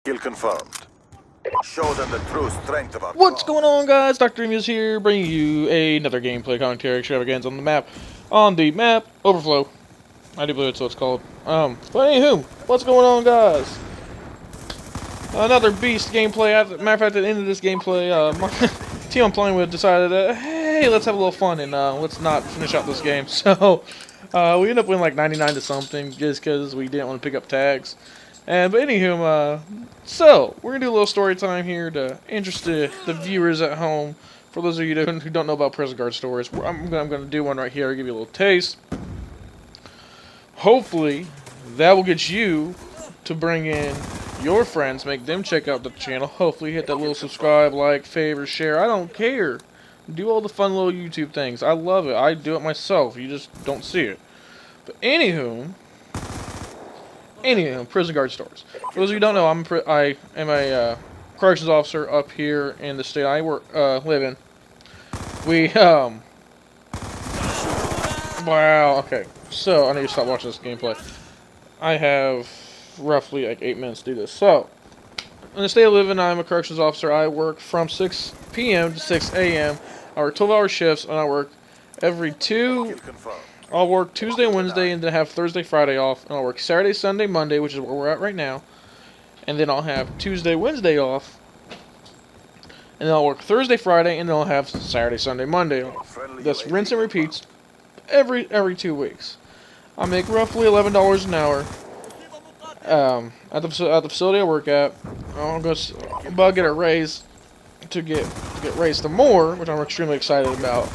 Kill confirmed. Show them the true strength of our What's cause. going on, guys? Dr. Emius here, bringing you another gameplay commentary extravaganza on the map. Overflow. I do believe it's what it's called. But anywho, what's going on, guys? Another beast gameplay. Matter of fact, at the end of this gameplay, my team I'm playing with decided, hey, let's have a little fun and let's not finish out this game. So, we ended up winning like 99 to something just because we didn't want to pick up tags. But anywho, so we're gonna do a little story time here to interest the viewers at home. For those of you who don't know about prison guard stories, I'm gonna do one right here. I'll give you a little taste. Hopefully, that will get you to bring in your friends, make them check out the channel. Hopefully, hit that little subscribe, like, favorite, share. I don't care. Do all the fun little YouTube things. I love it. I do it myself. You just don't see it. But anywho, prison guard stories. For those of you who don't know, I am a corrections officer up here in the state I live in. Wow, okay. So, I need to stop watching this gameplay. I have roughly like 8 minutes to do this. So, in the state I live in, I'm a corrections officer. I work from 6 p.m. to 6 a.m. I work 12-hour shifts, and I work every I'll work Tuesday and Wednesday, and then have Thursday, Friday off. And I'll work Saturday, Sunday, Monday, which is where we're at right now. And then I'll have Tuesday, Wednesday off. And then I'll work Thursday, Friday, and then I'll have Saturday, Sunday, Monday off. That's rinse and repeats every 2 weeks. I make roughly $11 an hour. At the facility I work at, I'm about to get a raise to get raised to more, which I'm extremely excited about.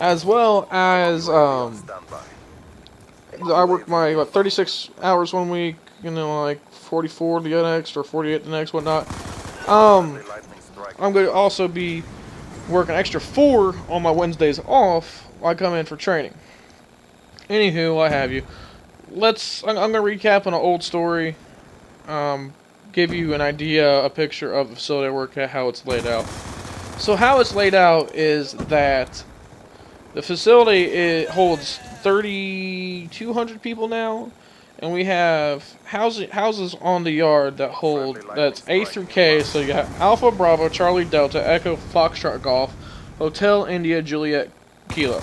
As well as, I work my 36 hours one week, like 44 the next, or 48 the next, whatnot. I'm going to also be working extra 4 on my Wednesdays off while I come in for training. Anywho, what have you. I'm going to recap on an old story, give you an idea, a picture of the facility I work at, how it's laid out. So how it's laid out is that the facility holds 3,200 people now, and we have houses on the yard that's A through K. So you got Alpha, Bravo, Charlie, Delta, Echo, Foxtrot, Golf, Hotel, India, Juliet, Kilo.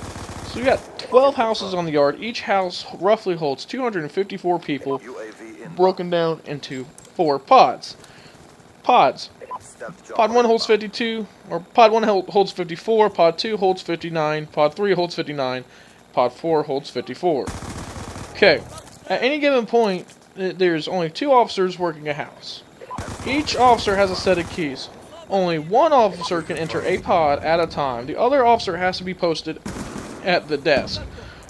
So we got 12 houses on the yard. Each house roughly holds 254 people, broken down into 4 pods. Pod 1 holds 52, or Pod 1 holds 54, Pod 2 holds 59, Pod 3 holds 59, Pod 4 holds 54. Okay, at any given point, there's only 2 officers working a house. Each officer has a set of keys. Only one officer can enter a pod at a time. The other officer has to be posted at the desk,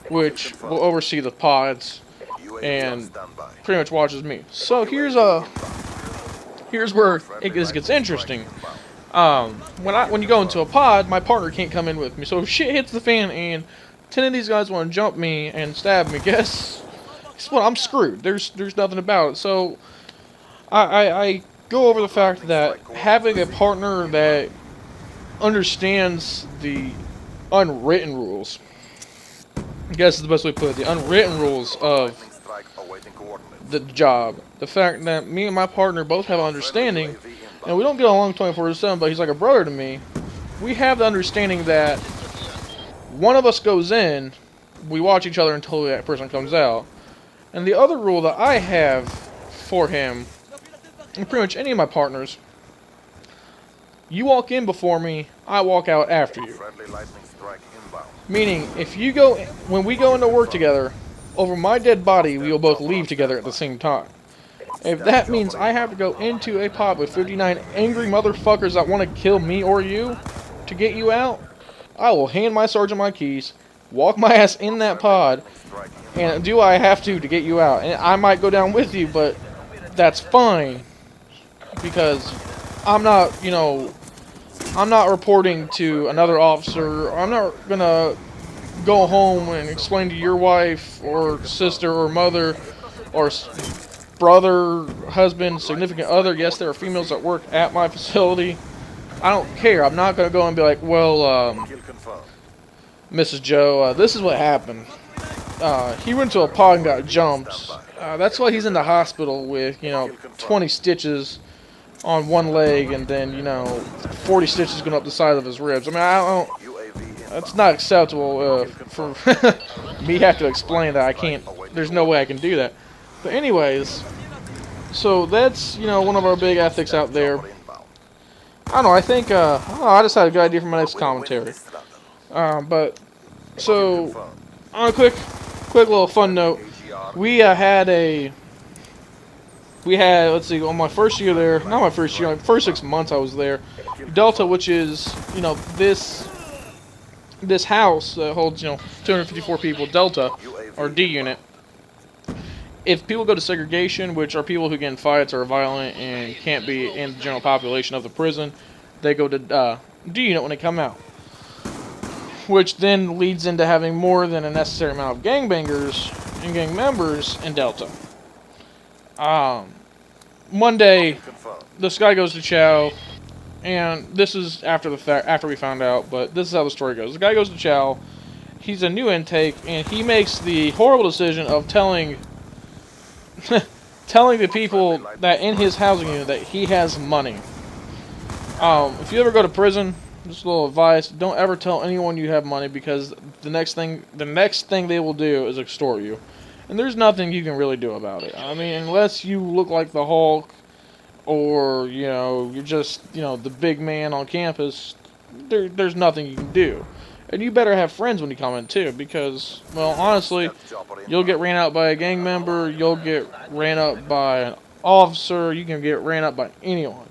which will oversee the pods and pretty much watches me. So here's where this gets interesting. When you go into a pod, my partner can't come in with me. So if shit hits the fan and 10 of these guys want to jump me and stab me, guess what? I'm screwed. There's nothing about it. So I go over the fact that having a partner that understands the unwritten rules, I guess is the best way to put it, the unwritten rules of the job. The fact that me and my partner both have understanding, and we don't get along 24/7, but he's like a brother to me. We have the understanding that one of us goes in, we watch each other until that person comes out. And the other rule that I have for him, and pretty much any of my partners, you walk in before me, I walk out after you. Meaning, when we go into work together, over my dead body, we will both leave together at the same time. If that means I have to go into a pod with 59 angry motherfuckers that want to kill me or you to get you out, I will hand my sergeant my keys, walk my ass in that pod, and do I have to get you out. And I might go down with you, but that's fine, because I'm not reporting to another officer. I'm not gonna go home and explain to your wife or sister or mother or brother, husband, significant other. Yes, there are females that work at my facility. I don't care. I'm not gonna go and be like, well, Mrs. Joe, this is what happened. He went to a pod and got jumped. That's why he's in the hospital with, 20 stitches on one leg, and then, you know, 40 stitches going up the side of his ribs. I mean, I don't. That's not acceptable for me have to explain that. I can't. There's no way I can do that. But anyways, so that's, you know, one of our big ethics out there. I don't know. I think I just had a good idea for my next commentary. But so on a quick little fun note, we had, let's see, on my first year there, not my first year, like first 6 months I was there, Delta, which is, you know, this house that holds, you know, 254 people, Delta, or D unit. If people go to segregation, which are people who get in fights or are violent and can't be in the general population of the prison, they go to D unit when they come out. Which then leads into having more than a necessary amount of gangbangers and gang members in Delta. One day, this guy goes to chow, and this is after the fact, after we found out, but this is how the story goes. The guy goes to chow, he's a new intake, and he makes the horrible decision of telling the people that in his housing unit that he has money. If you ever go to prison, just a little advice, don't ever tell anyone you have money, because the next thing they will do is extort you. And there's nothing you can really do about it. I mean, unless you look like the Hulk, or, you know, you're just, you know, the big man on campus, there's nothing you can do. And you better have friends when you come in, too, because, well, honestly, you'll get ran out by a gang member, you'll get ran up by an officer, you can get ran up by anyone.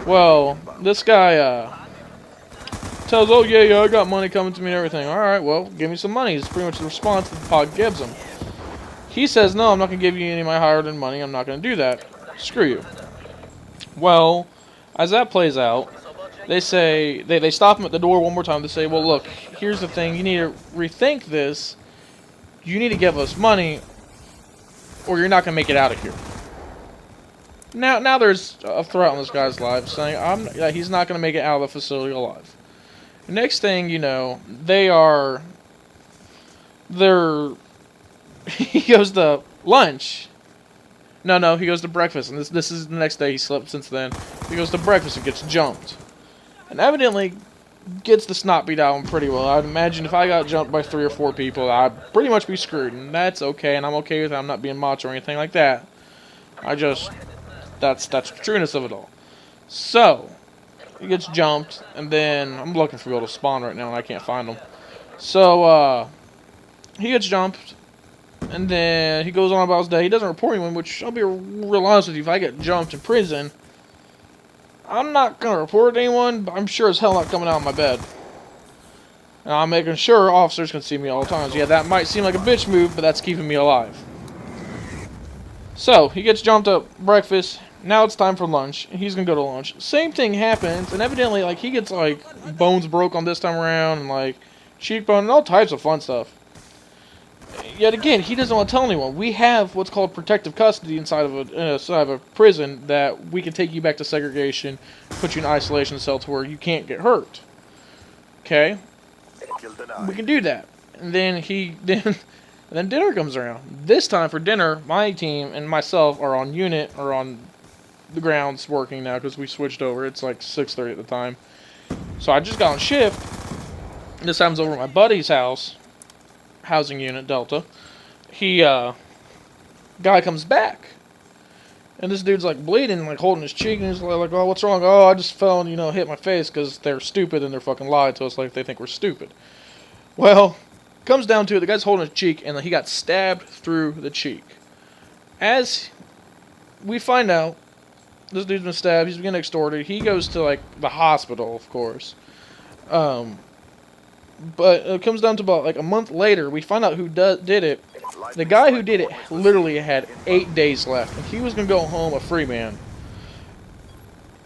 Well, this guy, tells, oh, yeah, I got money coming to me and everything. Alright, well, give me some money. It's pretty much the response that the pod gives him. He says, no, I'm not going to give you any of my hard-earned money. I'm not going to do that. Screw you. Well, as that plays out, they say, they stop him at the door one more time. They say, well, look, here's the thing. You need to rethink this. You need to give us money, or you're not going to make it out of here. Now there's a threat on this guy's life, saying he's not going to make it out of the facility alive. The next thing you know, he goes to lunch. No, he goes to breakfast, and this is the next day. He slept since then. He goes to breakfast and gets jumped, and evidently gets the snot beat out of him pretty well. I'd imagine if I got jumped by 3 or 4 people, I'd pretty much be screwed, and that's okay, and I'm okay with it. I'm not being macho or anything like that. That's the trueness of it all. So he gets jumped, and then I'm looking for people to spawn right now, and I can't find them. So he gets jumped. And then he goes on about his day. He doesn't report anyone, which I'll be real honest with you. If I get jumped in prison, I'm not going to report anyone, but I'm sure as hell not coming out of my bed. And I'm making sure officers can see me all the times. Yeah, that might seem like a bitch move, but that's keeping me alive. So, he gets jumped up breakfast. Now it's time for lunch. He's going to go to lunch. Same thing happens, and evidently, like, he gets, like, bones broke on this time around, and, like, cheekbone, and all types of fun stuff. Yet again, he doesn't want to tell anyone. We have what's called protective custody inside of a prison that we can take you back to segregation, put you in an isolation cell to where you can't get hurt. Okay? We can do that. And then then dinner comes around. This time for dinner, my team and myself are on unit, or on the grounds working now because we switched over. It's like 6:30 at the time. So I just got on shift. This time I was over at my buddy's house. Housing unit, Delta. Guy comes back, and this dude's like bleeding, like holding his cheek, and he's like, oh, what's wrong? Oh, I just fell and, hit my face, because they're stupid and they're fucking lying to us like they think we're stupid. Well, comes down to it, the guy's holding his cheek, and he got stabbed through the cheek. As we find out, this dude's been stabbed, he's getting extorted, he goes to, like, the hospital, of course. But it comes down to about like a month later, we find out who did it. The guy who did it literally had 8 days left, and he was going to go home a free man.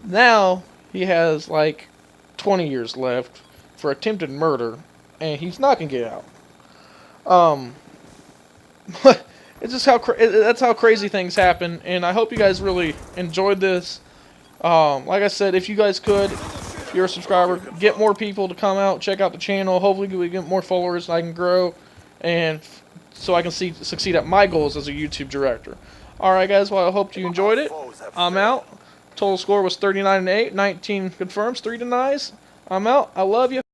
Now, he has like 20 years left for attempted murder, and he's not going to get out. It's just that's how crazy things happen, and I hope you guys really enjoyed this. Like I said, if you guys could, if you're a subscriber, get more people to come out, check out the channel. Hopefully we get more followers and I can grow, and so I can succeed at my goals as a YouTube director. Alright guys, well I hope you enjoyed it. I'm out. Total score was 39-8. 19 confirms, 3 denies. I'm out. I love you.